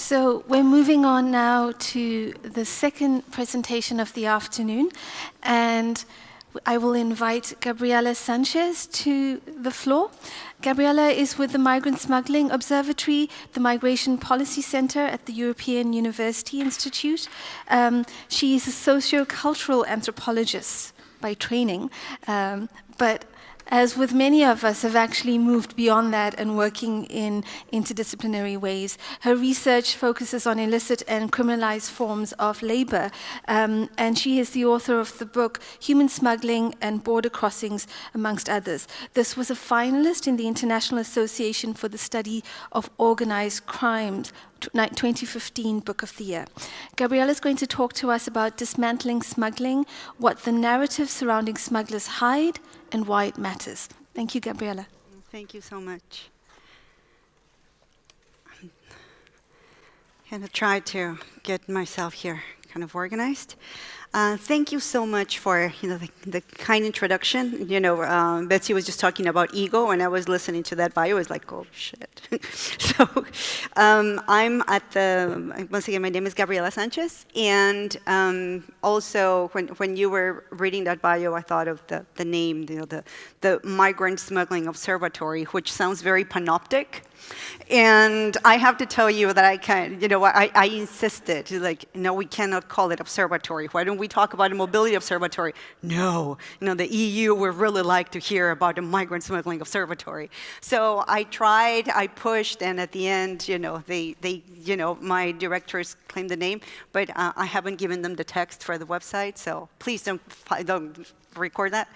So we're moving on now to the second presentation of the afternoon, and I will invite Gabriela Sanchez to the floor. Gabriela is with the Migrant Smuggling Observatory, the Migration Policy Center at the European University Institute. She is a socio-cultural anthropologist by training, but as with many of us, have actually moved beyond that and working in interdisciplinary ways. Her research focuses on illicit and criminalized forms of labor, and she is the author of the book Human Smuggling and Border Crossings, amongst others. This was a finalist in the International Association for the Study of Organized Crimes 2015 Book of the Year. Gabriela is going to talk to us about dismantling smuggling, what the narrative surrounding smugglers hide, and why it matters. Thank you, Gabriela. Thank you so much. I'm going to try to get myself here kind of organized. Thank you so much for the kind introduction. Betsy was just talking about ego, and I was listening to that bio. I was like, oh shit. So I'm at once again, my name is Gabriela Sanchez, and also when you were reading that bio, I thought of the name, the Migrant Smuggling Observatory, which sounds very panoptic. And I have to tell you that I insisted, no, we cannot call it observatory. Why don't we talk about a mobility observatory? No, the EU would really like to hear about a migrant smuggling observatory. So I tried, I pushed, and at the end, my directors claimed the name, but I haven't given them the text for the website, so please don't record that.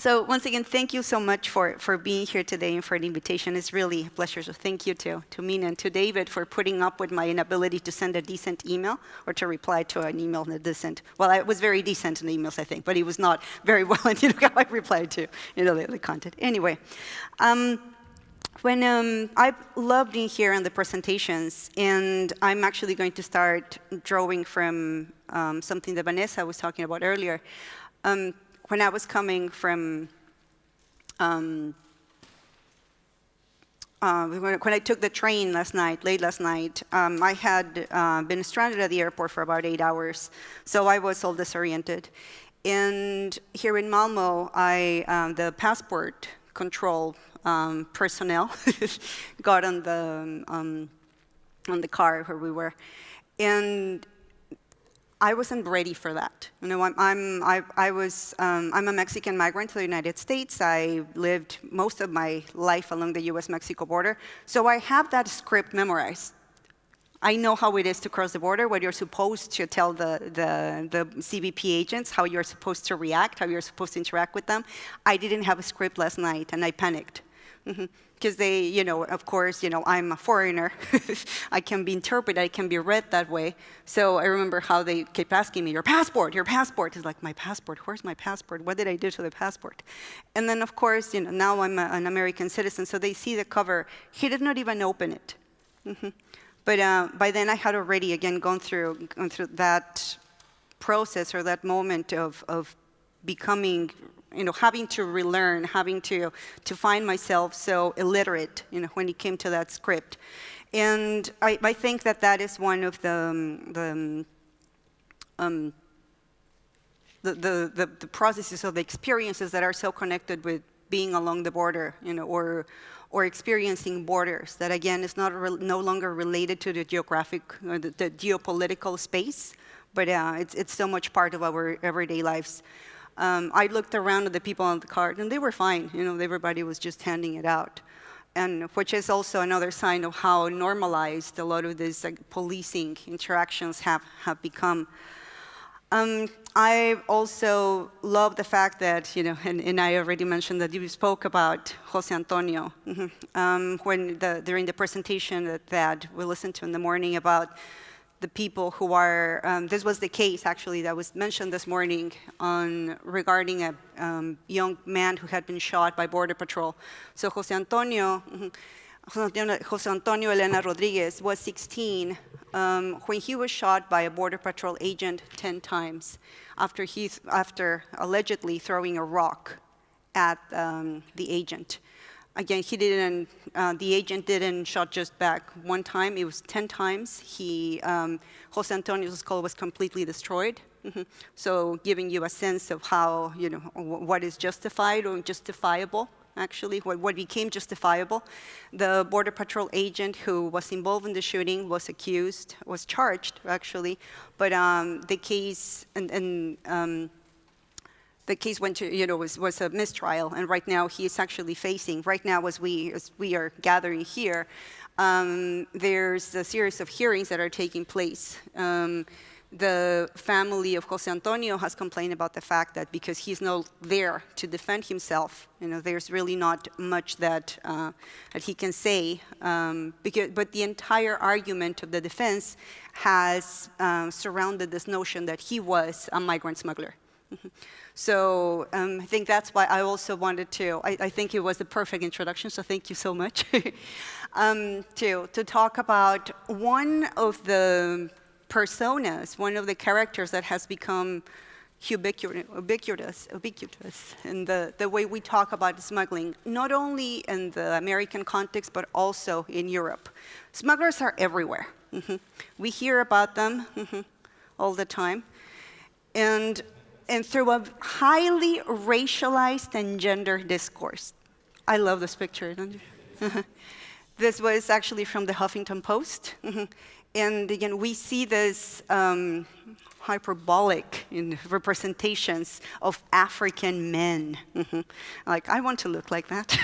So once again, thank you so much for being here today and for the invitation. It's really a pleasure. So thank you to Mina and to David for putting up with my inability to send a decent email or to reply to an email in a decent. Well, I was very decent in the emails, I think, but he was not very well in how I replied to the content. Anyway, when I love being here in the presentations, and I'm actually going to start drawing from something that Vanessa was talking about earlier. When I was coming from, when I took the train late last night, I had been stranded at the airport for about 8 hours, so I was all disoriented. And here in Malmo, the passport control personnel got on the car where we were, and I wasn't ready for that. I'm a Mexican migrant to the United States. I lived most of my life along the U.S.-Mexico border, so I have that script memorized. I know how it is to cross the border, what you're supposed to tell the CBP agents, how you're supposed to react, how you're supposed to interact with them. I didn't have a script last night, and I panicked. Because they, of course, I'm a foreigner. I can be interpreted, I can be read that way. So I remember how they kept asking me, your passport. It's like, my passport, where's my passport? What did I do to the passport? And then, of course, now I'm an American citizen, so they see the cover. He did not even open it. But by then I had already, again, gone through that process or that moment of becoming, having to relearn, having to find myself so illiterate, when it came to that script. And I think that is one of the processes of the experiences that are so connected with being along the border, or experiencing borders that, again, is no longer related to the geographic or the geopolitical space, but it's so much part of our everyday lives. I looked around at the people on the cart, and they were fine. Everybody was just handing it out, and which is also another sign of how normalized a lot of these policing interactions have become. I also love the fact that, and I already mentioned that you spoke about Jose Antonio during the presentation that we listened to in the morning about the people who are, this was the case actually that was mentioned this morning regarding a young man who had been shot by Border Patrol. So Jose Antonio Elena Rodriguez was 16 when he was shot by a Border Patrol agent 10 times after allegedly throwing a rock at the agent. again, he didn't, the agent didn't shot just back one time, it was 10 times. Jose Antonio's skull was completely destroyed. So giving you a sense of how, what is justified or justifiable, actually, what became justifiable. The Border Patrol agent who was involved in the shooting was charged, actually, but the case, the case went to, was a mistrial, and right now he is actually facing, right now as we are gathering here, there's a series of hearings that are taking place. The family of Jose Antonio has complained about the fact that because he's not there to defend himself, there's really not much that he can say. But the entire argument of the defense has surrounded this notion that he was a migrant smuggler. So I think that's why I also wanted to, I think it was the perfect introduction, so thank you so much, to talk about one of the personas, one of the characters that has become ubiquitous in the way we talk about smuggling, not only in the American context, but also in Europe. Smugglers are everywhere. We hear about them all the time. And through a highly racialized and gendered discourse. I love this picture, don't you? This was actually from the Huffington Post. And again, we see this hyperbolic representations of African men. Like, I want to look like that.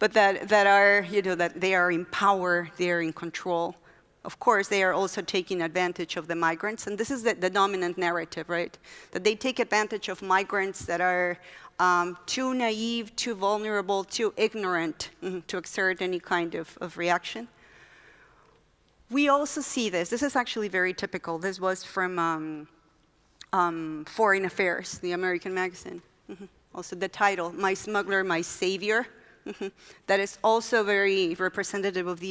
But that are, that they are in power, they are in control. Of course, they are also taking advantage of the migrants, and this is the dominant narrative, right? That they take advantage of migrants that are too naive, too vulnerable, too ignorant to exert any kind of reaction. We also see this. This is actually very typical. This was from Foreign Affairs, the American magazine. Also the title, "My Smuggler, My Savior." That is also very representative of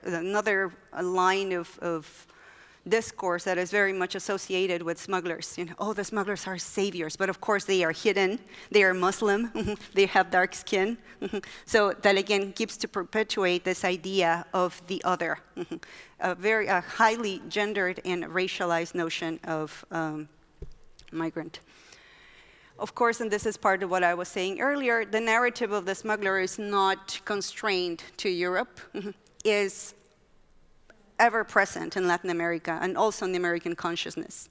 another line of discourse that is very much associated with smugglers. Oh, the smugglers are saviors, but of course they are hidden, they are Muslim, they have dark skin. So that again keeps to perpetuate this idea of the other, a highly gendered and racialized notion of migrant. Of course, and this is part of what I was saying earlier, the narrative of the smuggler is not constrained to Europe, is ever present in Latin America and also in the American consciousness.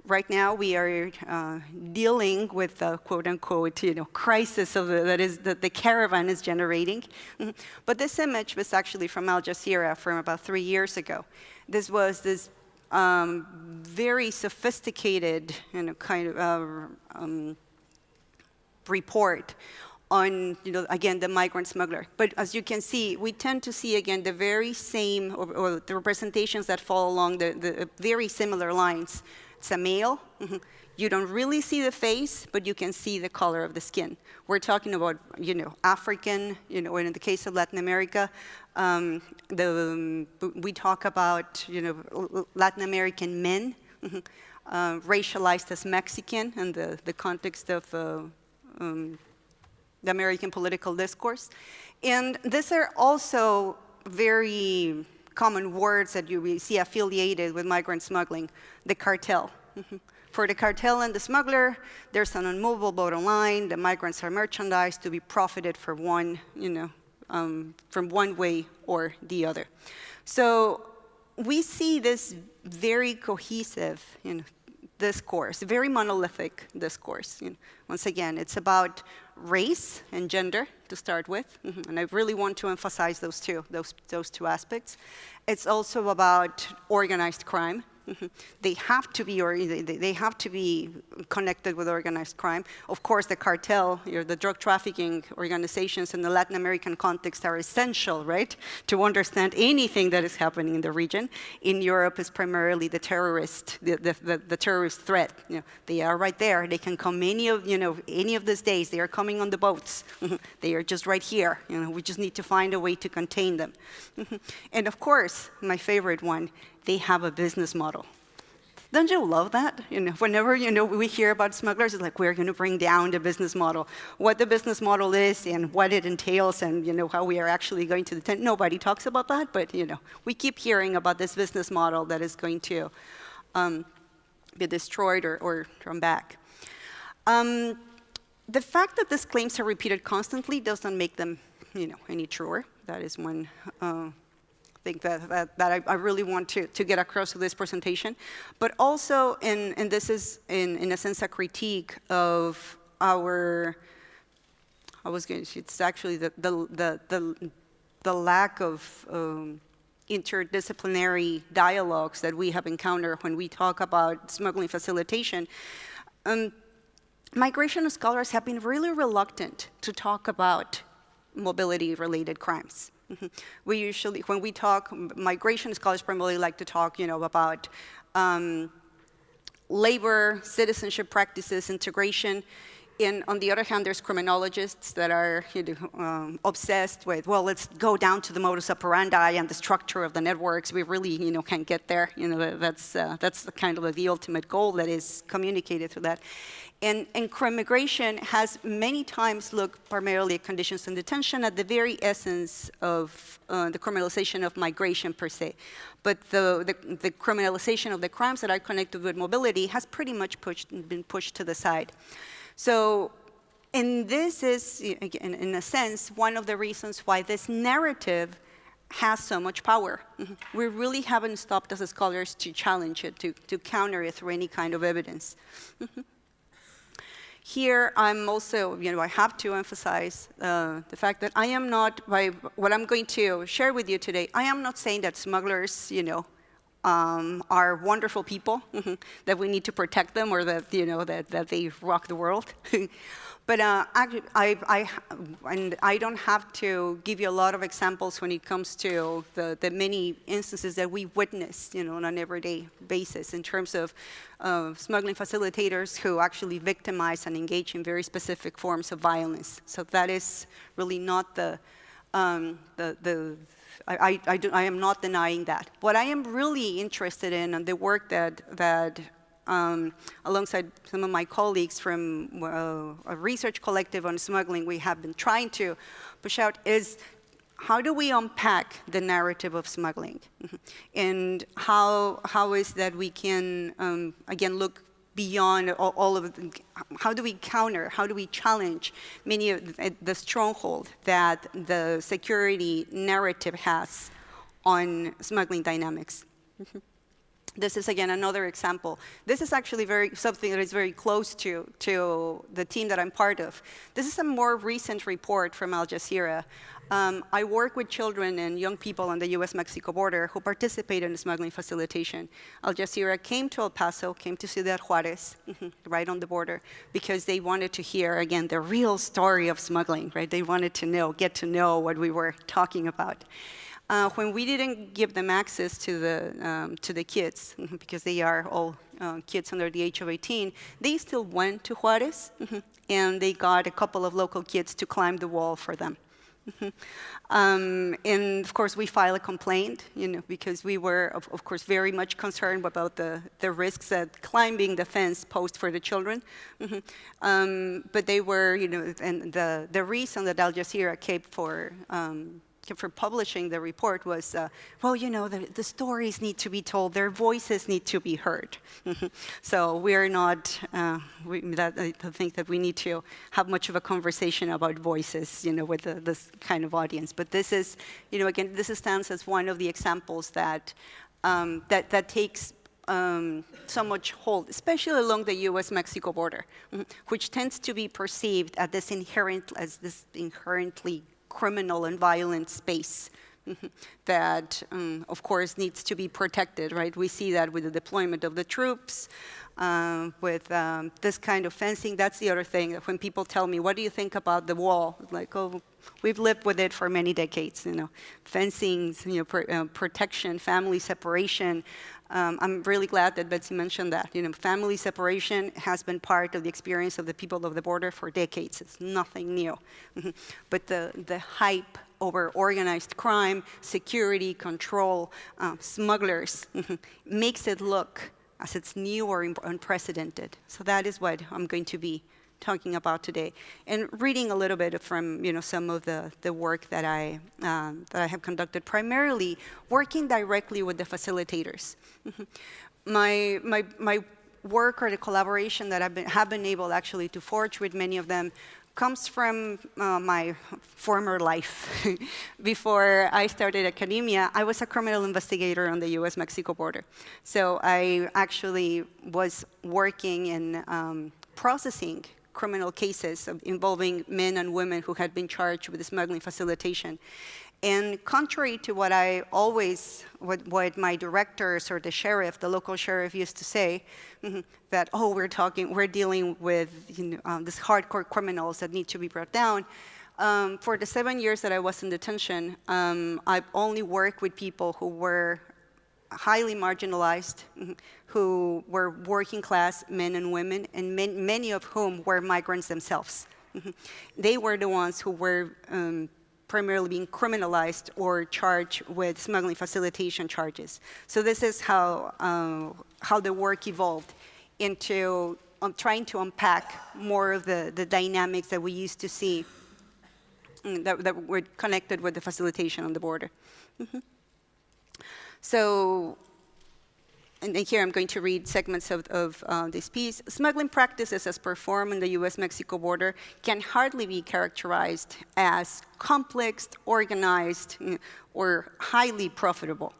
Right now, we are dealing with the quote-unquote, crisis of that the caravan is generating. But this image was actually from Al Jazeera from about 3 years ago. This was this very sophisticated kind of report on, again, the migrant smuggler. But as you can see, we tend to see, again, the very same, or the representations that fall along the very similar lines. It's a male. You don't really see the face, but you can see the color of the skin. We're talking about, African, or in the case of Latin America, we talk about, Latin American men, racialized as Mexican in the context of the American political discourse. And these are also very common words that you see affiliated with migrant smuggling, the cartel. For the cartel and the smuggler, there's an unmovable bottom line. The migrants are merchandised to be profited for one, from one way or the other. So we see this very cohesive, discourse, very monolithic discourse. Once again, it's about race and gender to start with, and I really want to emphasize those two aspects. It's also about organized crime. They have to be connected with organized crime. Of course, the cartel, the drug trafficking organizations in the Latin American context are essential, right, to understand anything that is happening in the region. In Europe, it's primarily the terrorist threat. They are right there. They can come any of these days. They are coming on the boats. They are just right here. We just need to find a way to contain them. And of course, my favorite one, they have a business model. Don't you love that? Whenever we hear about smugglers, it's like we're going to bring down the business model. What the business model is and what it entails and how we are actually going to detain. Nobody talks about that, but we keep hearing about this business model that is going to be destroyed or thrown back. The fact that these claims are repeated constantly doesn't make them any truer. That is one thing that I really want to get across with this presentation. But also, and this is in a sense a critique of our, it's actually the lack of interdisciplinary dialogues that we have encountered when we talk about smuggling facilitation. Migration scholars have been really reluctant to talk about mobility-related crimes. We usually, when we talk, migration scholars primarily like to talk, about labor, citizenship practices, integration. And on the other hand, there's criminologists that are obsessed with, well, let's go down to the modus operandi and the structure of the networks. We really, can get there. That's the kind of the ultimate goal that is communicated through that. And crime migration has many times looked primarily at conditions in detention at the very essence of the criminalization of migration per se. But the criminalization of the crimes that are connected with mobility has pretty much been pushed to the side. So, and this is, in a sense, one of the reasons why this narrative has so much power. We really haven't stopped as scholars to challenge it, to counter it through any kind of evidence. Here, I'm also, I have to emphasize the fact that I am not, by what I'm going to share with you today, I am not saying that smugglers, are wonderful people, that we need to protect them or that, that they rock the world. But I don't have to give you a lot of examples when it comes to the many instances that we witness, on an everyday basis in terms of smuggling facilitators who actually victimize and engage in very specific forms of violence. So that is really not I am not denying that. What I am really interested in, and the work that alongside some of my colleagues from a research collective on smuggling, we have been trying to push out is how do we unpack the narrative of smuggling? And how is that we can, again, look beyond all of the, how do we counter, how do we challenge many of the stronghold that the security narrative has on smuggling dynamics? This is, again, another example. This is actually something that is very close to the team that I'm part of. This is a more recent report from Al Jazeera. I work with children and young people on the US-Mexico border who participate in smuggling facilitation. Al Jazeera came to El Paso, came to Ciudad Juarez, right on the border, because they wanted to hear, again, the real story of smuggling, right? They wanted to get to know what we were talking about. When we didn't give them access to the kids, because they are all kids under the age of 18, they still went to Juarez, and they got a couple of local kids to climb the wall for them. And of course, we filed a complaint, because we were, of course, very much concerned about the risks that climbing the fence posed for the children. But they were, and the reason that Al Jazeera kept for publishing the report was, well, the stories need to be told, their voices need to be heard. So we're not, I think that we need to have much of a conversation about voices, with this kind of audience. But this is, again, this stands as one of the examples that takes so much hold, especially along the US-Mexico border, which tends to be perceived as this inherently criminal and violent space that, of course, needs to be protected, right? We see that with the deployment of the troops, with this kind of fencing. That's the other thing. When people tell me, what do you think about the wall? Like, oh, we've lived with it for many decades, fencing, protection, family separation. I'm really glad that Betsy mentioned that. Family separation has been part of the experience of the people of the border for decades. It's nothing new. But the hype over organized crime, security, control, smugglers, makes it look as it's new or unprecedented. So that is what I'm going to be talking about today, and reading a little bit from some of the work that I have conducted, primarily working directly with the facilitators. My work, or the collaboration that have been able actually to forge with many of them, comes from my former life. Before I started academia, I was a criminal investigator on the US-Mexico border. So I actually was working in processing criminal cases involving men and women who had been charged with smuggling facilitation. And contrary to what what my directors or the sheriff, the local sheriff, used to say, that, oh, we're dealing with these hardcore criminals that need to be brought down. For the 7 years that I was in detention, I've only worked with people who were highly marginalized, who were working class men and women, and many of whom were migrants themselves. They were the ones who were primarily being criminalized or charged with smuggling facilitation charges. So this is how the work evolved into trying to unpack more of the dynamics that we used to see that were connected with the facilitation on the border. So, and here I'm going to read segments of this piece. Smuggling practices as performed on the US-Mexico border can hardly be characterized as complex, organized, or highly profitable.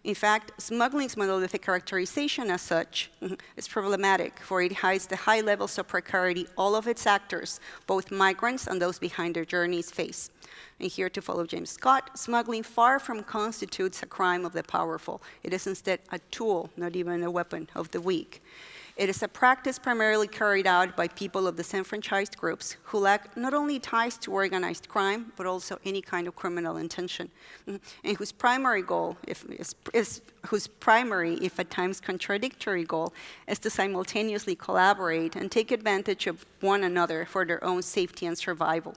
In fact, smuggling's monolithic characterization as such is problematic, for it hides the high levels of precarity all of its actors, both migrants and those behind their journeys, face. And here, to follow James Scott, smuggling far from constitutes a crime of the powerful. It is instead a tool, not even a weapon, of the weak. It is a practice primarily carried out by people of disenfranchised groups who lack not only ties to organized crime, but also any kind of criminal intention, and whose primary goal, if at times contradictory goal, is to simultaneously collaborate and take advantage of one another for their own safety and survival.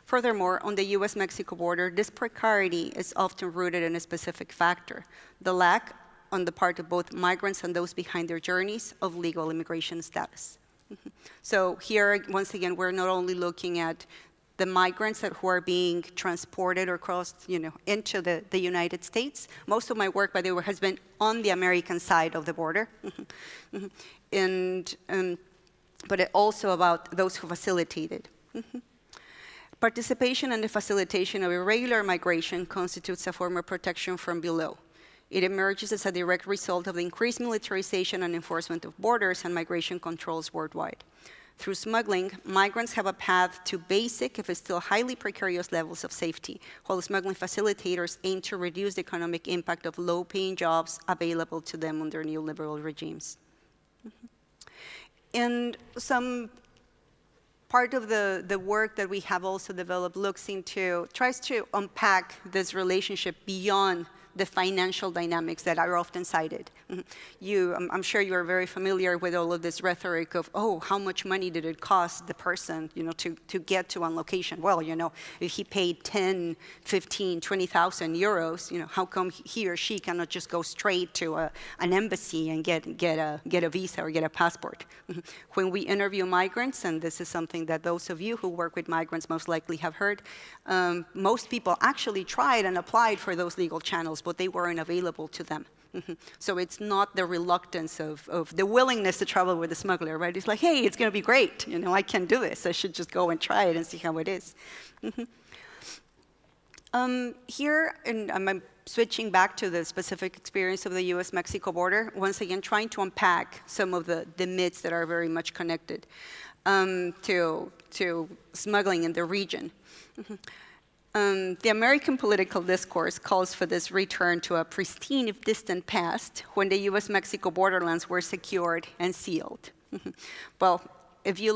Furthermore, on the US-Mexico border, this precarity is often rooted in a specific factor: the lack, on the part of both migrants and those behind their journeys, of legal immigration status. So here, once again, we're not only looking at the migrants who are being transported or crossed, into the United States. Most of my work, by the way, has been on the American side of the border, but also about those who facilitated. Participation in the facilitation of irregular migration constitutes a form of protection from below. It emerges as a direct result of the increased militarization and enforcement of borders and migration controls worldwide. Through smuggling, migrants have a path to basic, if it's still highly precarious, levels of safety, while smuggling facilitators aim to reduce the economic impact of low-paying jobs available to them under neoliberal regimes. And some part of the work that we have also developed tries to unpack this relationship beyond the financial dynamics that are often cited. I'm sure you are very familiar with all of this rhetoric of, oh, how much money did it cost the person, to get to one location? Well, if he paid 10, 15, 20,000 euros, how come he or she cannot just go straight to an embassy and get a visa or get a passport? When we interview migrants, and this is something that those of you who work with migrants most likely have heard, most people actually tried and applied for those legal channels, but they weren't available to them. So it's not the reluctance of the willingness to travel with a smuggler, right? It's like, hey, it's going to be great. I can do this. I should just go and try it and see how it is. Here, and I'm switching back to the specific experience of the US-Mexico border, once again, trying to unpack some of the myths that are very much connected to smuggling in the region. The American political discourse calls for this return to a pristine, if distant past, when the US-Mexico borderlands were secured and sealed. Well, if you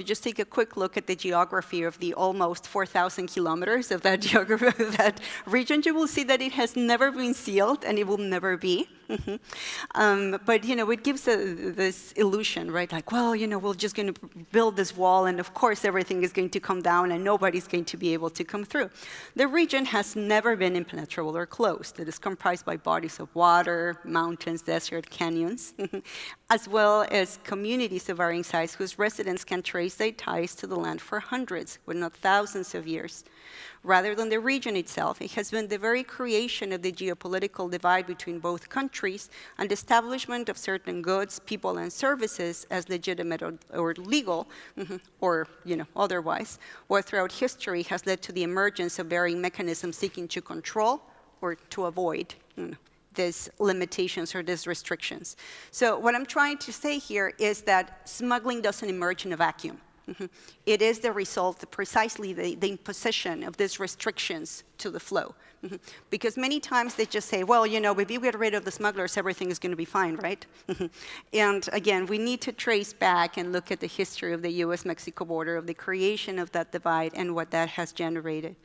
just take a quick look at the geography of the almost 4,000 kilometers of that region, you will see that it has never been sealed and it will never be. But it gives this illusion, right? Like, well, we're just going to build this wall, and of course everything is going to come down, and nobody's going to be able to come through. The region has never been impenetrable or closed. It is comprised by bodies of water, mountains, desert, canyons, as well as communities of varying size whose residents can trace their ties to the land for hundreds, if not thousands of years. Rather than the region itself, it has been the very creation of the geopolitical divide between both countries and the establishment of certain goods, people, and services as legitimate or legal, or otherwise, what throughout history has led to the emergence of varying mechanisms seeking to control or to avoid these limitations or these restrictions. So what I'm trying to say here is that smuggling doesn't emerge in a vacuum. It is the result of precisely the imposition of these restrictions to the flow. Because many times they just say, well, if you get rid of the smugglers, everything is going to be fine, right? And again, we need to trace back and look at the history of the US-Mexico border, of the creation of that divide and what that has generated.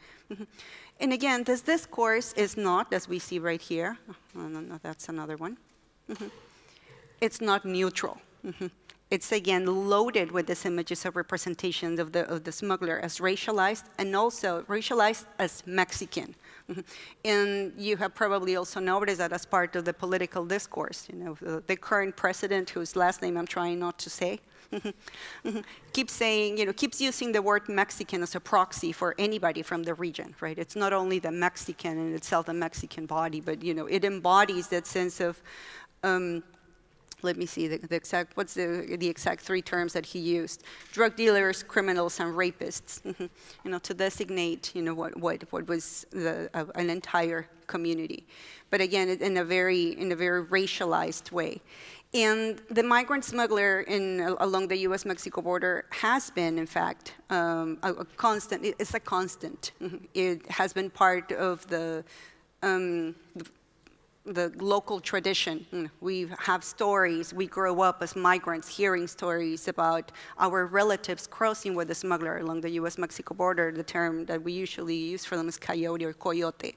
And again, this discourse is not, as we see right here, no, that's another one. It's not neutral. It's again loaded with these images of representations of the smuggler as racialized and also racialized as Mexican. And you have probably also noticed that as part of the political discourse, the current president, whose last name I'm trying not to say, keeps saying, keeps using the word Mexican as a proxy for anybody from the region, right? It's not only the Mexican in itself, the Mexican body, but it embodies that sense of let me see what's the exact three terms that he used: drug dealers, criminals, and rapists. To designate what was an entire community, but again in a very racialized way. And the migrant smuggler along the U.S.-Mexico border has been, in fact, a constant. It's a constant. It has been part of the local tradition. We have stories. We grow up as migrants hearing stories about our relatives crossing with the smuggler along the US-Mexico border. The term that we usually use for them is coyote or coyote.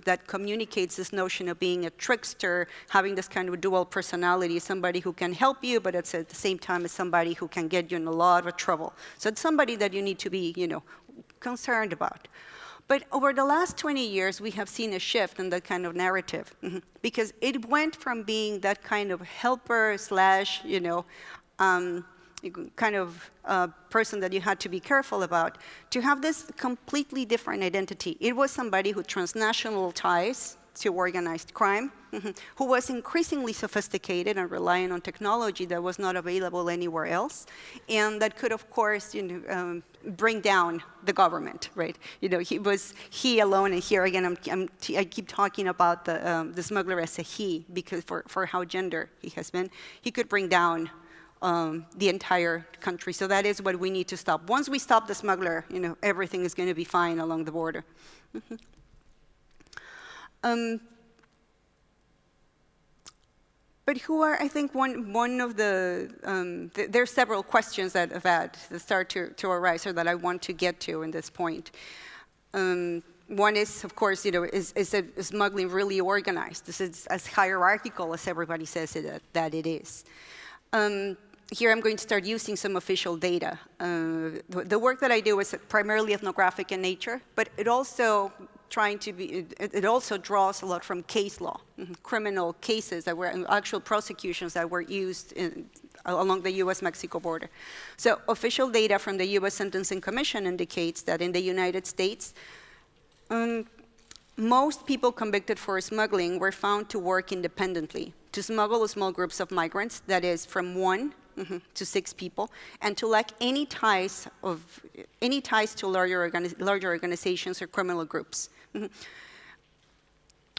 That communicates this notion of being a trickster, having this kind of dual personality, somebody who can help you, but it's at the same time as somebody who can get you in a lot of trouble. So it's somebody that you need to be, concerned about. But over the last 20 years, we have seen a shift in that kind of narrative, because it went from being that kind of helper slash, kind of person that you had to be careful about, to have this completely different identity. It was somebody who transnational ties to organized crime, who was increasingly sophisticated and relying on technology that was not available anywhere else, and that could, of course, bring down the government, right? He alone, and here again, I keep talking about the smuggler as a he, because for how gender he has been, he could bring down the entire country. So that is what we need to stop. Once we stop the smuggler, everything is going to be fine along the border. But who are, I think, one of the, there are several questions that start to arise, or that I want to get to in this point. One is, of course, is smuggling really organized? This is as hierarchical as everybody says that it is. Here I'm going to start using some official data. The work that I do is primarily ethnographic in nature, but it also it also draws a lot from case law, criminal cases that were actual prosecutions that were used along the US-Mexico border. So official data from the US Sentencing Commission indicates that in the United States, most people convicted for smuggling were found to work independently, to smuggle small groups of migrants, that is from 1 to 6 people, and to lack any ties to larger organizations or criminal groups.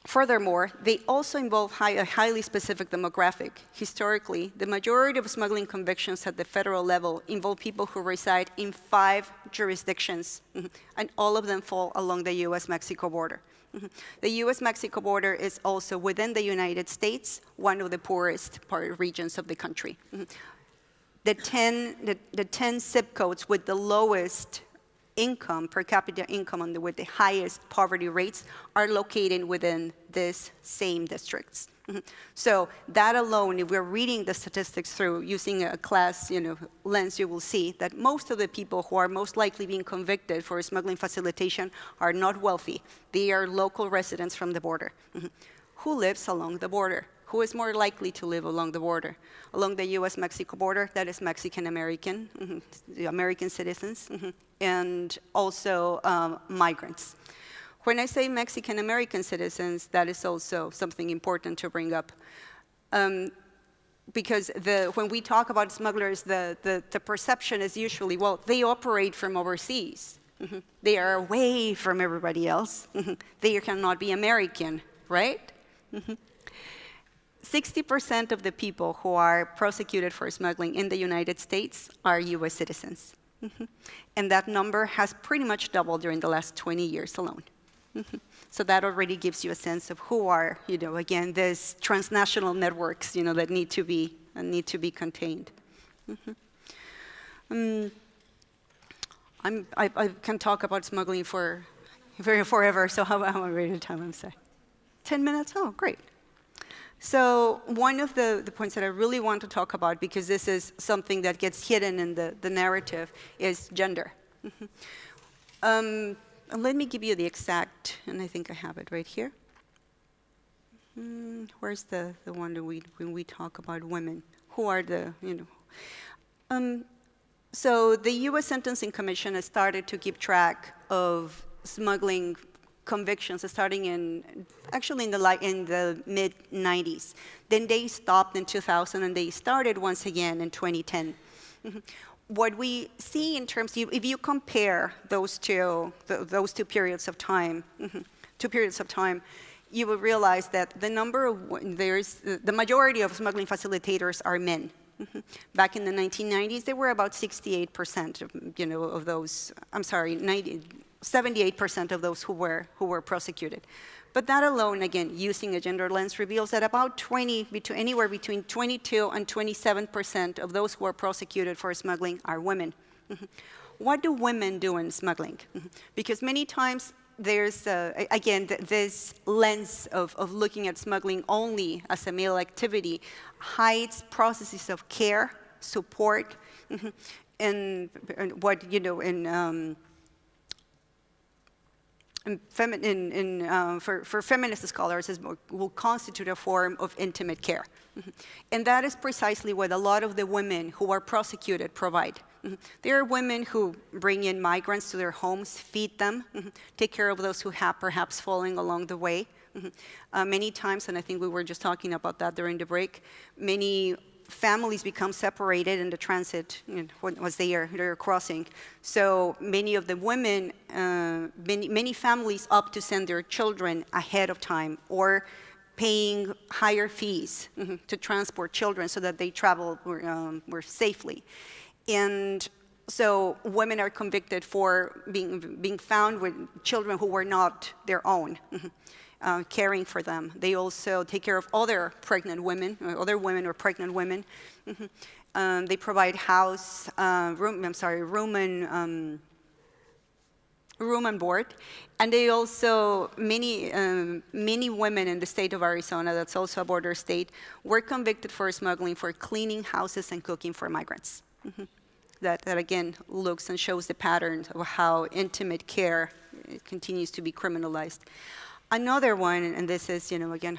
Furthermore, they also involve a highly specific demographic. Historically, the majority of smuggling convictions at the federal level involve people who reside in 5 jurisdictions, and all of them fall along the US-Mexico border. The US-Mexico border is also, within the United States, one of the poorest regions of the country. The 10 zip codes with the lowest income, per capita income, and with the highest poverty rates are located within these same districts. So that alone, if we're reading the statistics through using a class lens, you will see that most of the people who are most likely being convicted for smuggling facilitation are not wealthy. They are local residents from the border. Who lives along the border? Who is more likely to live along the border? Along the US-Mexico border, that is Mexican-American, the American citizens, and also migrants. When I say Mexican-American citizens, that is also something important to bring up. Because when we talk about smugglers, the perception is usually, well, they operate from overseas. They are away from everybody else. They cannot be American, right? 60% of the people who are prosecuted for smuggling in the United States are US citizens. And that number has pretty much doubled during the last 20 years alone. So that already gives you a sense of who are, again, these transnational networks, that need to be contained. I can talk about smuggling forever, so how am I ready to time? I'm sorry. 10 minutes? Oh, great. So one of the points that I really want to talk about, because this is something that gets hidden in the narrative, is gender. And let me give you the exact, and I think I have it right here. Where's the one that when we talk about women? Who are the, So the US Sentencing Commission has started to keep track of smuggling convictions starting actually in the mid-90s. Then they stopped in 2000 and they started once again in 2010. What we see in terms of, if you compare those two periods of time, you will realize that the majority of smuggling facilitators are men. Back in the 1990s, there were about 68% of those, 78% of those who were prosecuted. But that alone, again, using a gender lens, reveals that about anywhere between 22 and 27% of those who are prosecuted for smuggling are women. What do women do in smuggling? Because many times there's, again, this lens of looking at smuggling only as a male activity hides processes of care, support, and what, for feminist scholars, will constitute a form of intimate care. And that is precisely what a lot of the women who are prosecuted provide. There are women who bring in migrants to their homes, feed them, take care of those who have perhaps fallen along the way. Many times, and I think we were just talking about that during the break, many families become separated in the transit as they are crossing. So many of the women, many families opt to send their children ahead of time or paying higher fees to transport children so that they travel more safely. And so women are convicted for being found with children who were not their own. Caring for them. They also take care of other pregnant women, other women or pregnant women. They provide room and board. And they also, many women in the state of Arizona, that's also a border state, were convicted for smuggling for cleaning houses and cooking for migrants. That again looks and shows the pattern of how intimate care continues to be criminalized. Another one, and this is, again,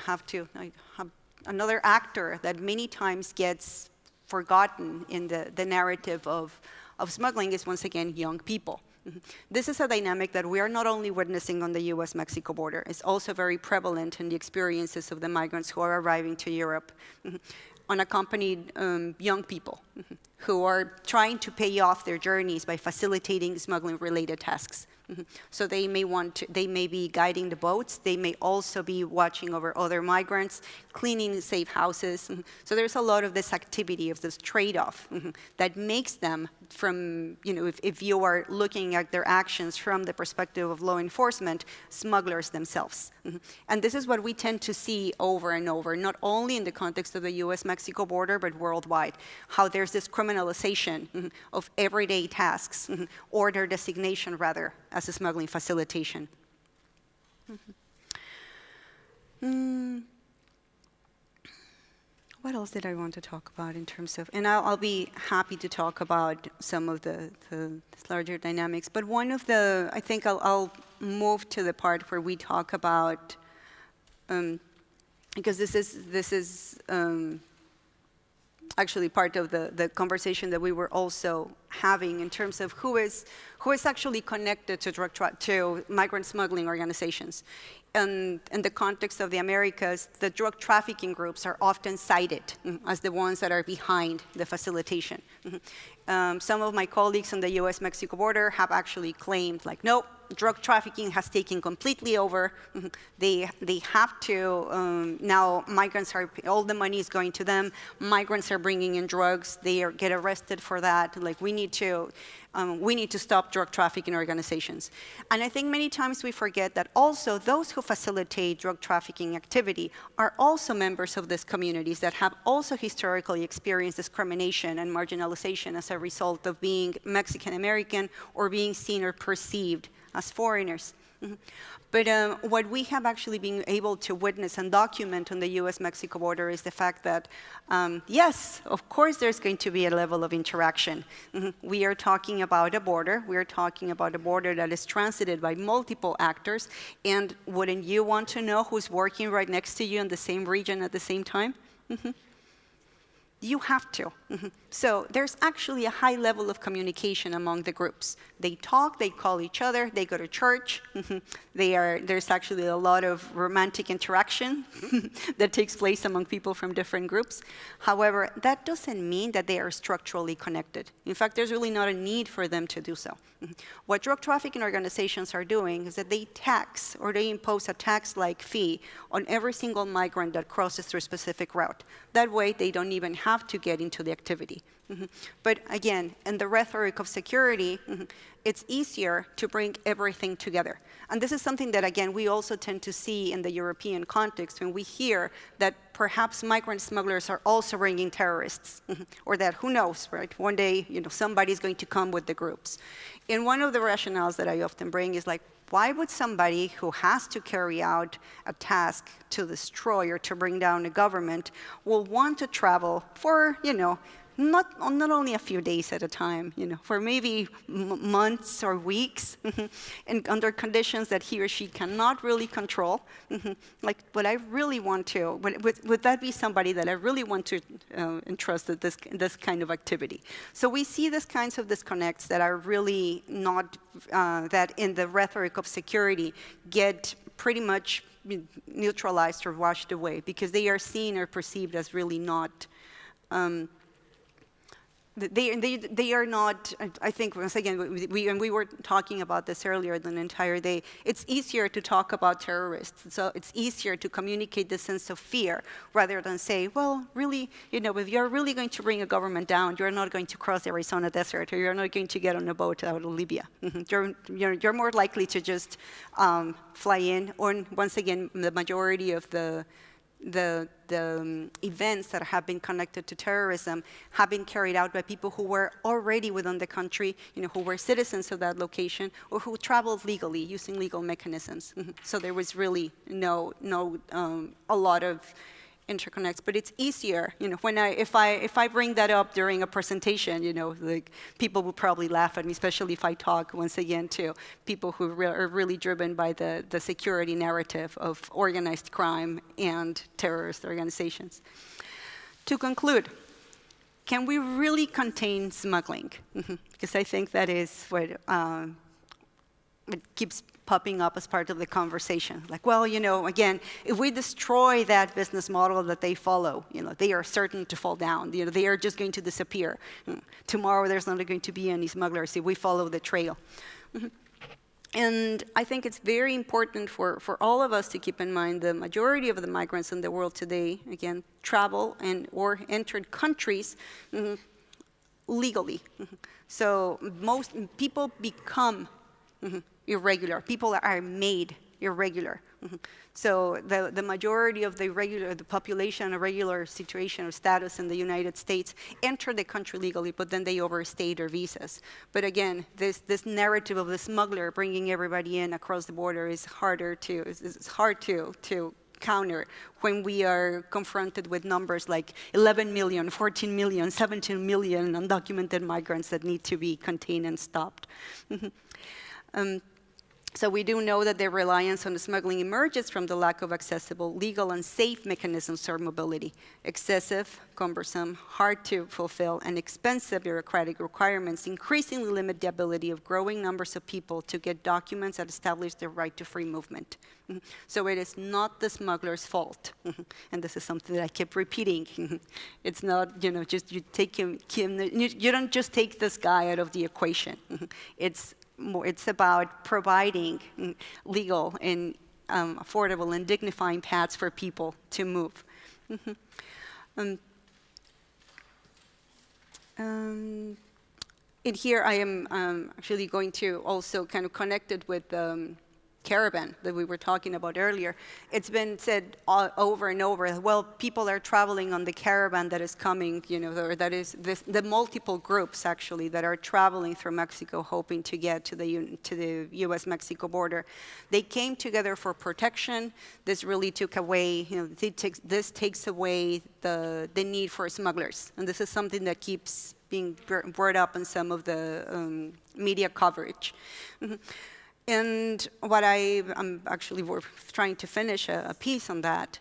another actor that many times gets forgotten in the narrative of smuggling is, once again, young people. This is a dynamic that we are not only witnessing on the US-Mexico border, it's also very prevalent in the experiences of the migrants who are arriving to Europe, unaccompanied young people who are trying to pay off their journeys by facilitating smuggling-related tasks. So they may be guiding the boats. They may also be watching over other migrants, cleaning safe houses. So there's a lot of this activity, of this trade-off that makes them, from, if you are looking at their actions from the perspective of law enforcement, smugglers themselves. And this is what we tend to see over and over, not only in the context of the US-Mexico border, but worldwide, how there's this criminalization of everyday tasks, or their designation, rather, as a smuggling facilitation. What else did I want to talk about in terms of, and I'll be happy to talk about some of the larger dynamics, but one of the, I think I'll move to the part where we talk about, because this is actually part of the conversation that we were also having in terms of who is actually connected to migrant smuggling organizations. And in the context of the Americas, the drug trafficking groups are often cited as the ones that are behind the facilitation. Some of my colleagues on the US-Mexico border have actually claimed, like, no, drug trafficking has taken completely over. They have to, now migrants are, all the money is going to them. Migrants are bringing in drugs. They get arrested for that. Like, we need to stop drug trafficking organizations. And I think many times we forget that also those who facilitate drug trafficking activity are also members of these communities that have also historically experienced discrimination and marginalization as a result of being Mexican American or being seen or perceived as foreigners. But what we have actually been able to witness and document on the US-Mexico border is the fact that, yes, of course there's going to be a level of interaction. We are talking about a border. We are talking about a border that is transited by multiple actors. And wouldn't you want to know who's working right next to you in the same region at the same time? You have to. So there's actually a high level of communication among the groups. They talk, they call each other, they go to church. There's actually a lot of romantic interaction that takes place among people from different groups. However, that doesn't mean that they are structurally connected. In fact, there's really not a need for them to do so. What drug trafficking organizations are doing is that they tax, or they impose a tax-like fee on every single migrant that crosses through a specific route. That way, they don't even have to get into the activity. But again, in the rhetoric of security, it's easier to bring everything together. And this is something that, again, we also tend to see in the European context when we hear that perhaps migrant smugglers are also bringing terrorists, or that, who knows, right? One day, somebody's going to come with the groups. And one of the rationales that I often bring is like, why would somebody who has to carry out a task to destroy or to bring down a government will want to travel for, not only a few days at a time, for maybe months or weeks, and under conditions that he or she cannot really control. Like, would I really want to, would that be somebody that I really want to entrust with this kind of activity? So we see these kinds of disconnects that are really not, that in the rhetoric of security get pretty much neutralized or washed away, because they are seen or perceived as really not, they are not, I think, once again, we were talking about this earlier the entire day. It's easier to talk about terrorists. So it's easier to communicate the sense of fear rather than say, well, really, if you're really going to bring a government down, you're not going to cross the Arizona desert, or you're not going to get on a boat out of Libya. You're more likely to just fly in. Or once again, the majority of the events that have been connected to terrorism have been carried out by people who were already within the country, who were citizens of that location, or who traveled legally using legal mechanisms. So there was really a lot of interconnects. But it's easier, if I bring that up during a presentation, like, people will probably laugh at me, especially if I talk once again to people who are really driven by the security narrative of organized crime and terrorist organizations. To conclude, can we really contain smuggling? Because I think that is what it keeps popping up as part of the conversation. Like, well, again, if we destroy that business model that they follow, they are certain to fall down. They are just going to disappear. Tomorrow, there's not going to be any smugglers if we follow the trail. And I think it's very important for all of us to keep in mind the majority of the migrants in the world today, again, travel and or entered countries legally. So most people become irregular. People are made irregular. So the majority of the population, a regular situation or status in the United States, enter the country legally, but then they overstay their visas. But again, this narrative of the smuggler bringing everybody in across the border is hard to counter when we are confronted with numbers like 11 million, 14 million, 17 million undocumented migrants that need to be contained and stopped. So we do know that the reliance on the smuggling emerges from the lack of accessible, legal, and safe mechanisms for mobility. Excessive, cumbersome, hard to fulfill, and expensive bureaucratic requirements increasingly limit the ability of growing numbers of people to get documents that establish their right to free movement. So it is not the smuggler's fault. And this is something that I keep repeating. It's not, just you take him, you don't just take this guy out of the equation. It's about providing legal and affordable and dignifying paths for people to move. And here I am actually going to also kind of connect it with caravan that we were talking about earlier. It's been said over and over, well, people are traveling on the caravan that is coming, or that is the multiple groups actually that are traveling through Mexico hoping to get to the US-Mexico border. They came together for protection. This really took away, this takes away the need for smugglers. And this is something that keeps being brought up in some of the media coverage. And what I'm actually trying to finish a piece on that.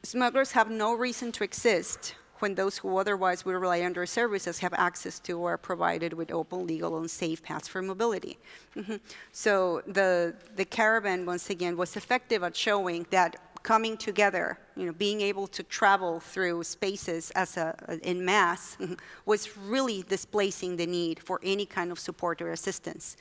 Smugglers have no reason to exist when those who otherwise would rely on their services have access to or are provided with open, legal, and safe paths for mobility. So the caravan, once again, was effective at showing that coming together, being able to travel through spaces in mass was really displacing the need for any kind of support or assistance.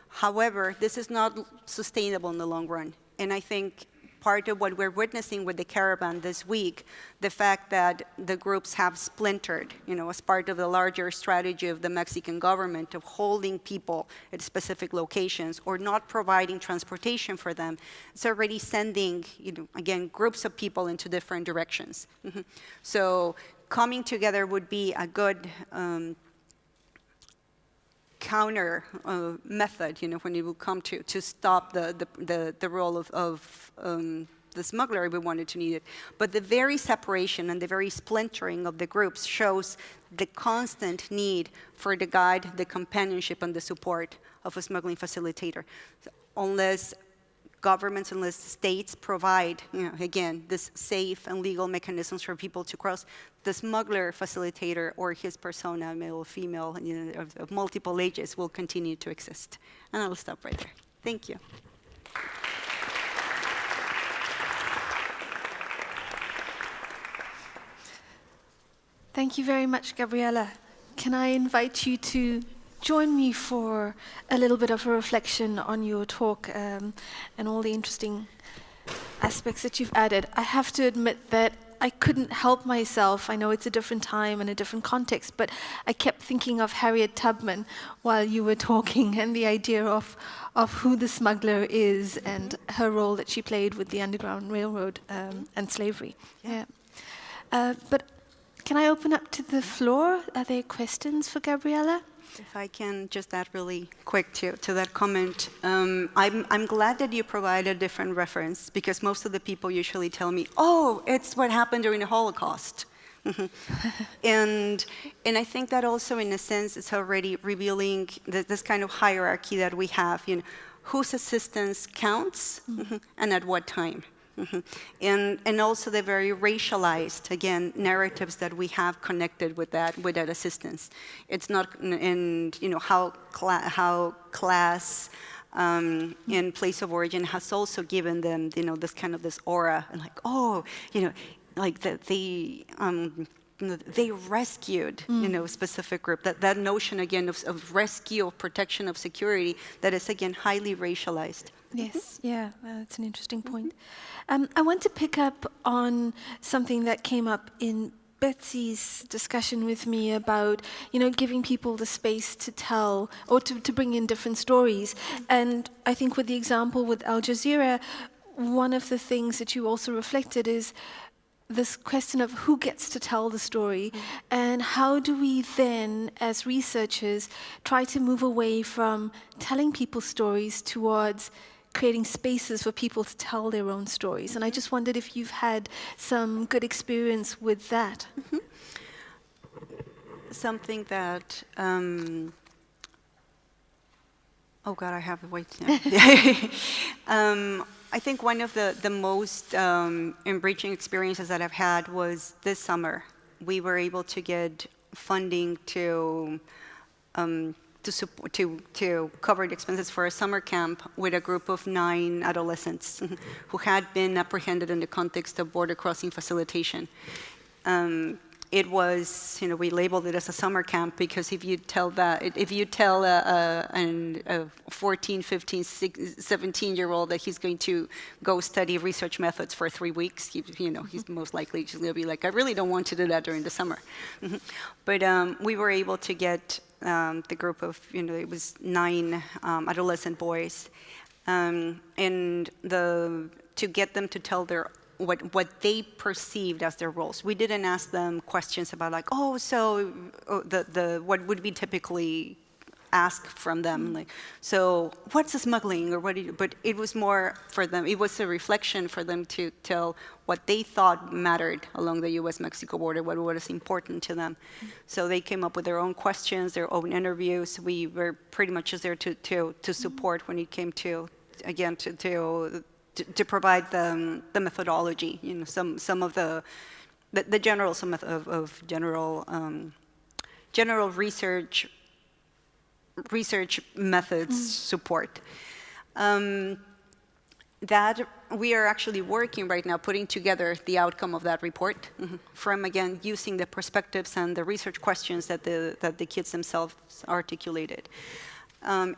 However, this is not sustainable in the long run. And I think part of what we're witnessing with the caravan this week, the fact that the groups have splintered, as part of the larger strategy of the Mexican government of holding people at specific locations or not providing transportation for them, it's already sending, again, groups of people into different directions. So coming together would be a good counter method, when it will come to stop the role of the smuggler if we wanted to need it. But the very separation and the very splintering of the groups shows the constant need for the guide, the companionship, and the support of a smuggling facilitator. So unless governments, unless states provide, again, this safe and legal mechanisms for people to cross, the smuggler facilitator or his persona, male or female, of multiple ages, will continue to exist. And I'll stop right there. Thank you. Thank you very much, Gabriela. Can I invite you to join me for a little bit of a reflection on your talk and all the interesting aspects that you've added? I have to admit that I couldn't help myself. I know it's a different time and a different context, but I kept thinking of Harriet Tubman while you were talking, and the idea of who the smuggler is and her role that she played with the Underground Railroad and slavery. Yeah. But can I open up to the floor? Are there questions for Gabriela? If I can just add really quick to that comment, I'm glad that you provided a different reference, because most of the people usually tell me, oh, it's what happened during the Holocaust. And I think that also, in a sense, it's already revealing this kind of hierarchy that we have, whose assistance counts and at what time. And also the very racialized, again, narratives that we have connected with that assistance. It's not, and how class and place of origin has also given them, this kind of this aura, and like, oh, like the they rescued, a specific group. That notion, again, of rescue, of protection, of security, that is, again, highly racialized. Yes, yeah, that's an interesting point. I want to pick up on something that came up in Betsy's discussion with me about, giving people the space to tell or to bring in different stories. And I think with the example with Al Jazeera, one of the things that you also reflected is this question of who gets to tell the story, and how do we then, as researchers, try to move away from telling people stories towards creating spaces for people to tell their own stories. And I just wondered if you've had some good experience with that. Something that, oh God, I have to wait now. I think one of the most enriching experiences that I've had was this summer. We were able to get funding to cover the expenses for a summer camp with a group of 9 adolescents who had been apprehended in the context of border crossing facilitation. It was, we labeled it as a summer camp because if you tell a 14, 15, 17-year-old that he's going to go study research methods for 3 weeks, he's most likely just going to be like, I really don't want to do that during the summer. But we were able to get the group of, it was 9 adolescent boys, and to get them to tell what they perceived as their roles. We didn't ask them questions about like, what would we typically ask from them, like, so what's the smuggling, or what do you, but it was more for them, it was a reflection for them to tell what they thought mattered along the US-Mexico border, what was important to them. So they came up with their own questions, their own interviews. We were pretty much just there to support when it came to, again, to provide the methodology, some of the general, some of general research methods support. That we are actually working right now, putting together the outcome of that report from, again, using the perspectives and the research questions that the kids themselves articulated.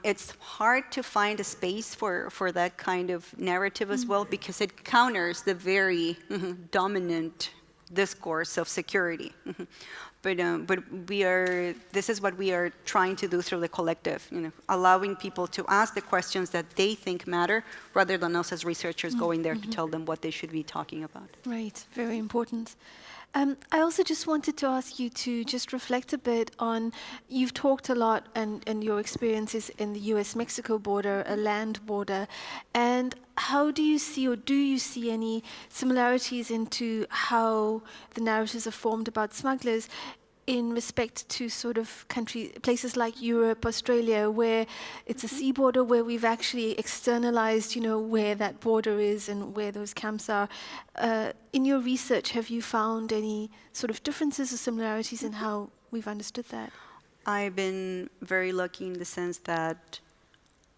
It's hard to find a space for that kind of narrative as well, because it counters the very dominant discourse of security. But this is what we are trying to do through the collective, allowing people to ask the questions that they think matter, rather than us as researchers going there to tell them what they should be talking about. Right, very important. I also just wanted to ask you to just reflect a bit on, you've talked a lot and your experiences in the US-Mexico border, a land border, and how do you see, or do you see any similarities into how the narratives are formed about smugglers in respect to sort of places like Europe, Australia, where it's a sea border, where we've actually externalized, where that border is and where those camps are. In your research, have you found any sort of differences or similarities in how we've understood that? I've been very lucky in the sense that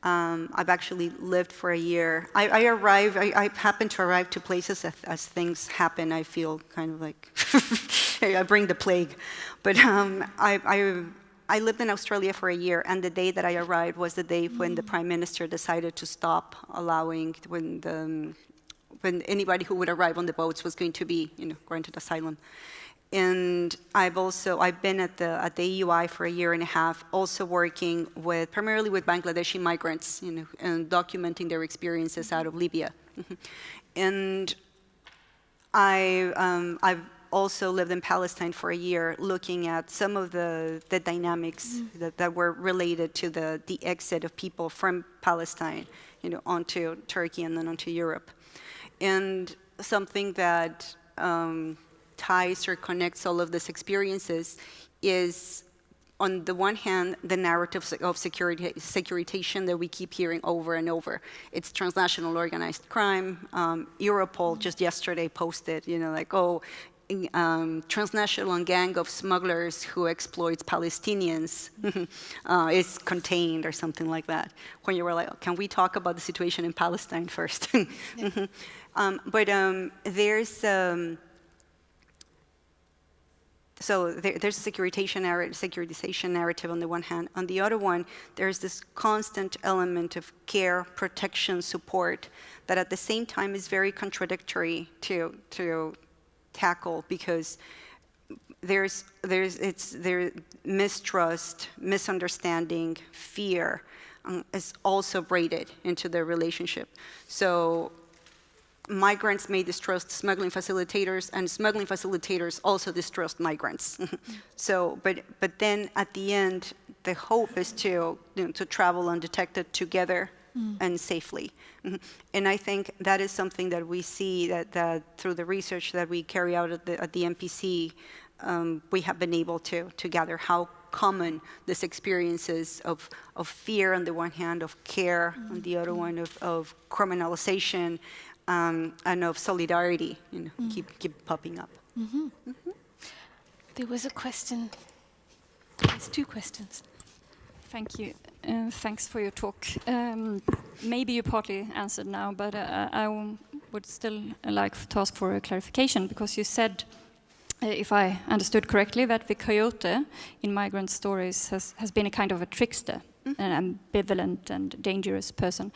I've actually lived for a year. I happen to arrive to places as things happen. I feel kind of like I bring the plague. But I lived in Australia for a year, and the day that I arrived was the day when the Prime Minister decided to stop allowing, when anybody who would arrive on the boats was going to be, granted asylum. And I've been at the AUI for a year and a half, also working primarily with Bangladeshi migrants, and documenting their experiences out of Libya. And I've also lived in Palestine for a year, looking at some of the dynamics that were related to the exit of people from Palestine, onto Turkey and then onto Europe. And something that ties or connects all of these experiences is, on the one hand, the narrative of securitization that we keep hearing over and over. It's transnational organized crime. Europol just yesterday posted, transnational gang of smugglers who exploits Palestinians is contained, or something like that. When you were like, can we talk about the situation in Palestine first? But there's so there's a securitization narrative on the one hand. On the other one, there's this constant element of care, protection, support that at the same time is very contradictory to tackle, because there's mistrust, misunderstanding, fear is also braided into the relationship. So migrants may distrust smuggling facilitators, and smuggling facilitators also distrust migrants. So, but then at the end, the hope is to travel undetected together and safely. And I think that is something that we see that through the research that we carry out at the MPC, we have been able to gather how common this experiences of fear on the one hand, of care on the other one, of criminalization, and of solidarity, keep popping up. There was a question. There's two questions. Thank you. Thanks for your talk. Maybe you partly answered now, but I would still like to ask for a clarification, because you said, if I understood correctly, that the coyote in migrant stories has been a kind of a trickster, an ambivalent and dangerous person.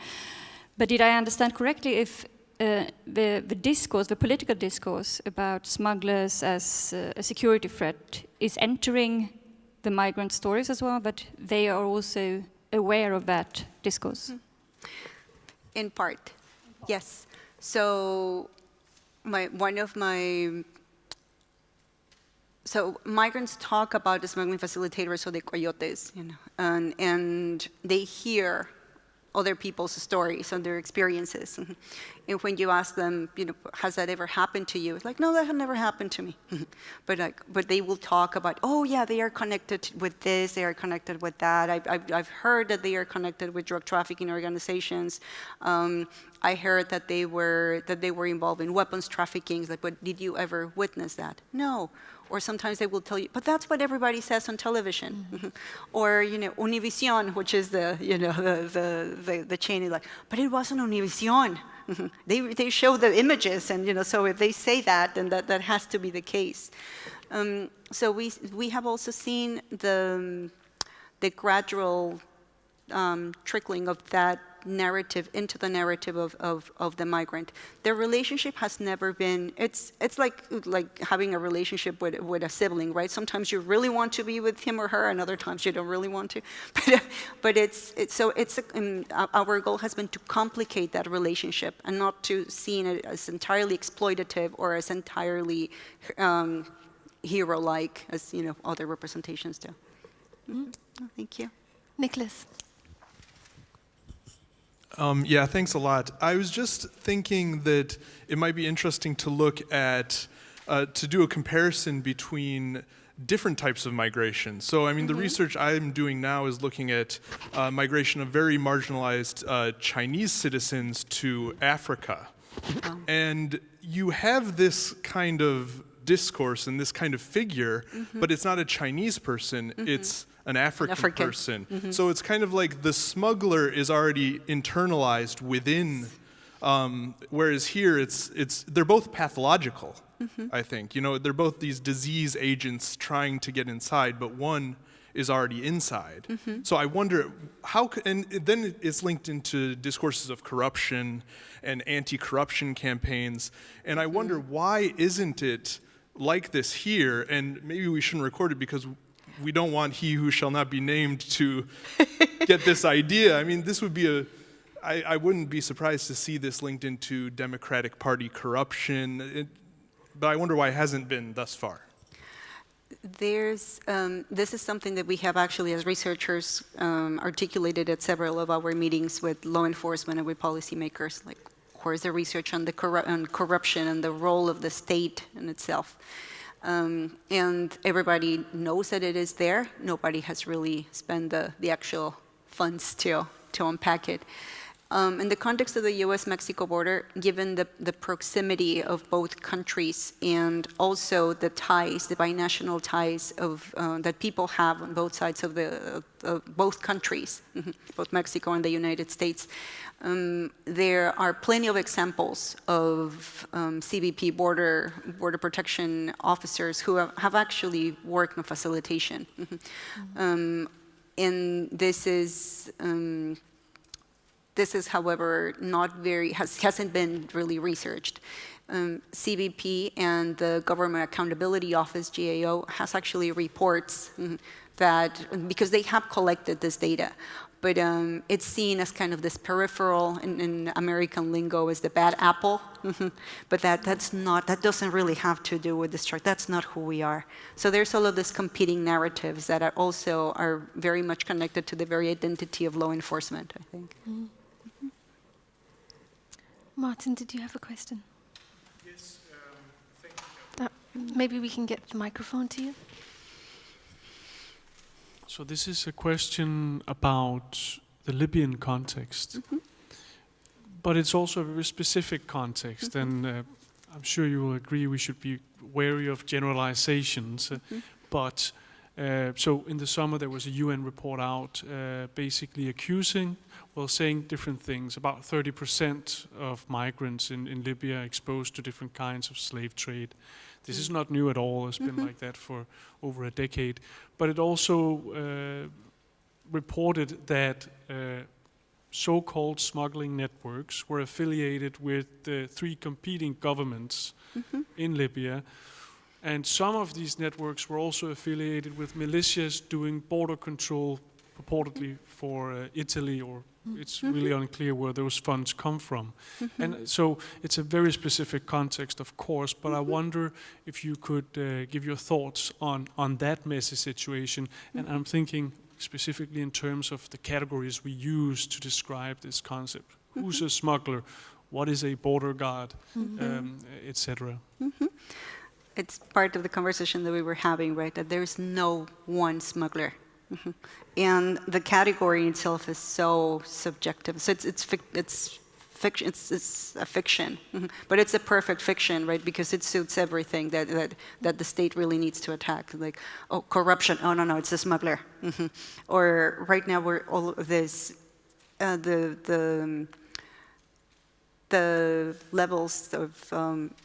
But did I understand correctly if the discourse, the political discourse about smugglers as a security threat is entering the migrant stories as well, but they are also aware of that discourse? In part, yes. So so migrants talk about the smuggling facilitators or the coyotes, and they hear other people's stories and their experiences. And when you ask them, has that ever happened to you? It's like, no, that had never happened to me. But they will talk about, oh yeah, they are connected with this, they are connected with that. I've heard that they are connected with drug trafficking organizations. I heard that they were involved in weapons trafficking. It's like, but did you ever witness that? No. Or sometimes they will tell you, but that's what everybody says on television. Or Univision, which is the chain, like, but it wasn't Univision. They show the images, and so if they say that, then that has to be the case. So we have also seen the gradual trickling of that narrative into the narrative of the migrant. Their relationship has never been, it's like having a relationship with a sibling, right? Sometimes you really want to be with him or her, and other times you don't really want to. But our goal has been to complicate that relationship and not to see it as entirely exploitative or as entirely hero-like as other representations do. Thank you. Nicholas. Yeah, thanks a lot. I was just thinking that it might be interesting to look at, to do a comparison between different types of migration. So, I mean, the research I'm doing now is looking at migration of very marginalized Chinese citizens to Africa. And you have this kind of discourse and this kind of figure, but it's not a Chinese person, it's an African person. So it's kind of like the smuggler is already internalized within, whereas here they're both pathological, I think. They're both these disease agents trying to get inside, but one is already inside. So I wonder and then it's linked into discourses of corruption and anti-corruption campaigns, and I wonder why isn't it like this here, and maybe we shouldn't record it because we don't want he who shall not be named to get this idea. I mean, this would be I wouldn't be surprised to see this linked into Democratic Party corruption, but I wonder why it hasn't been thus far. This is something that we have actually as researchers articulated at several of our meetings with law enforcement and with policymakers, like where's the research on corruption and the role of the state in itself. And everybody knows that it is there. Nobody has really spent the actual funds to unpack it. In the context of the US-Mexico border, given the proximity of both countries and also the ties, the binational ties that people have on both sides of both countries, both Mexico and the United States, there are plenty of examples of CBP border protection officers who have actually worked on facilitation. And this is, however, hasn't been really researched. CBP and the Government Accountability Office, GAO, has actually reports that, because they have collected this data, but it's seen as kind of this peripheral, in American lingo, as the bad apple. But that doesn't really have to do with this chart. That's not who we are. So there's all of these competing narratives that are very much connected to the very identity of law enforcement, I think. Martin, did you have a question? Yes, thank you. Maybe we can get the microphone to you. So this is a question about the Libyan context, but it's also a very specific context, and I'm sure you will agree we should be wary of generalizations. But so in the summer there was a UN report out basically saying different things. About 30% of migrants in Libya are exposed to different kinds of slave trade. This is not new at all. It's been like that for over a decade. But it also reported that so-called smuggling networks were affiliated with the 3 competing governments in Libya. And some of these networks were also affiliated with militias doing border control, purportedly for Italy, or it's really unclear where those funds come from. And so it's a very specific context, of course, but I wonder if you could give your thoughts on that messy situation. And I'm thinking specifically in terms of the categories we use to describe this concept. Who's a smuggler? What is a border guard? Etc. It's part of the conversation that we were having, right? That there's no one smuggler. And the category itself is so subjective. So it's fiction. It's a fiction, but it's a perfect fiction, right? Because it suits everything that the state really needs to attack. Like, oh, corruption. Oh no, it's a smuggler. Or right now we're all of this. The levels of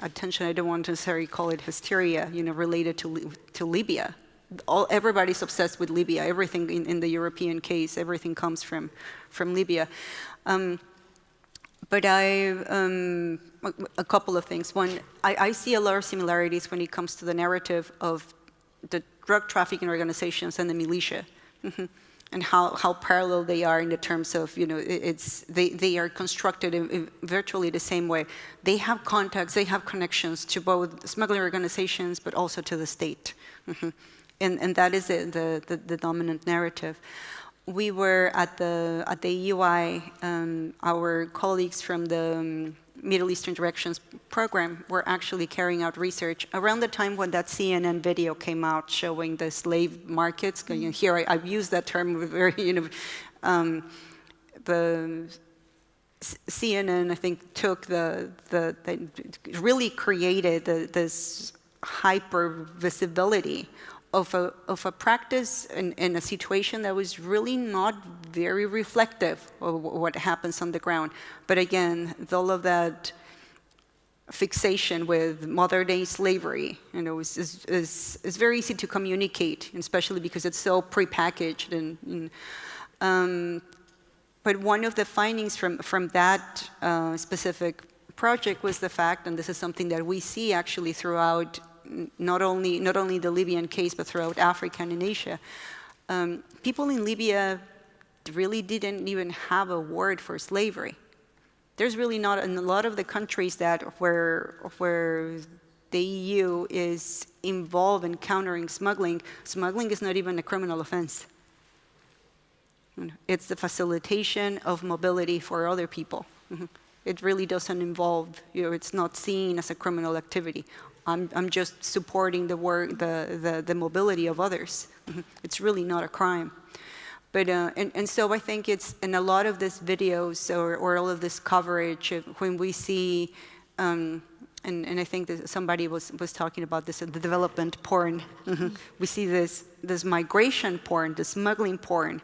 attention. I don't want to necessarily call it hysteria. Related to Libya. Everybody's obsessed with Libya. Everything in the European case, everything comes from Libya. But a couple of things. One, I see a lot of similarities when it comes to the narrative of the drug trafficking organizations and the militia, and how parallel they are in the terms of, they are constructed in virtually the same way. They have contacts, they have connections to both smuggling organizations, but also to the state. And that is the dominant narrative. We were at the EUI, our colleagues from the Middle Eastern Directions program were actually carrying out research around the time when that CNN video came out showing the slave markets. Here I've used that term very, the CNN, I think, took really created this hyper visibility of a practice in a situation that was really not very reflective of what happens on the ground. But again, all of that fixation with modern-day slavery, is very easy to communicate, especially because it's so prepackaged. But one of the findings from that specific project was the fact, and this is something that we see actually throughout not only the Libyan case, but throughout Africa and in Asia, people in Libya really didn't even have a word for slavery. There's really not, in a lot of the countries where the EU is involved in countering smuggling is not even a criminal offense. It's the facilitation of mobility for other people. It really doesn't involve, it's not seen as a criminal activity. I'm just supporting the mobility of others. It's really not a crime. But and so I think it's in a lot of these videos or all of this coverage when we see. And I think that somebody was talking about this, the development porn. We see this migration porn, the smuggling porn,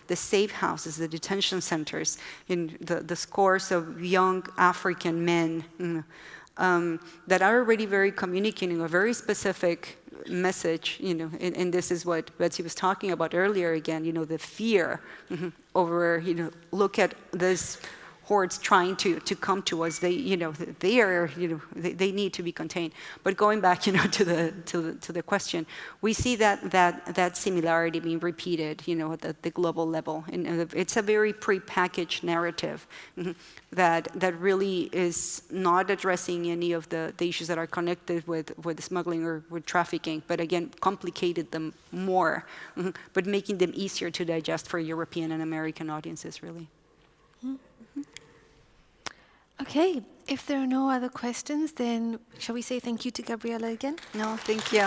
the safe houses, the detention centers, in the scores of young African men that are already very communicating a very specific message, and this is what Betsy was talking about earlier again, the fear over, look at this hordes trying to come to us. They need to be contained. But going back, to the question, we see that similarity being repeated, at the global level, and it's a very prepackaged narrative that really is not addressing any of the issues that are connected with smuggling or with trafficking, but again, complicated them more, but making them easier to digest for European and American audiences, really. Okay, if there are no other questions, then shall we say thank you to Gabriela again? No, thank you.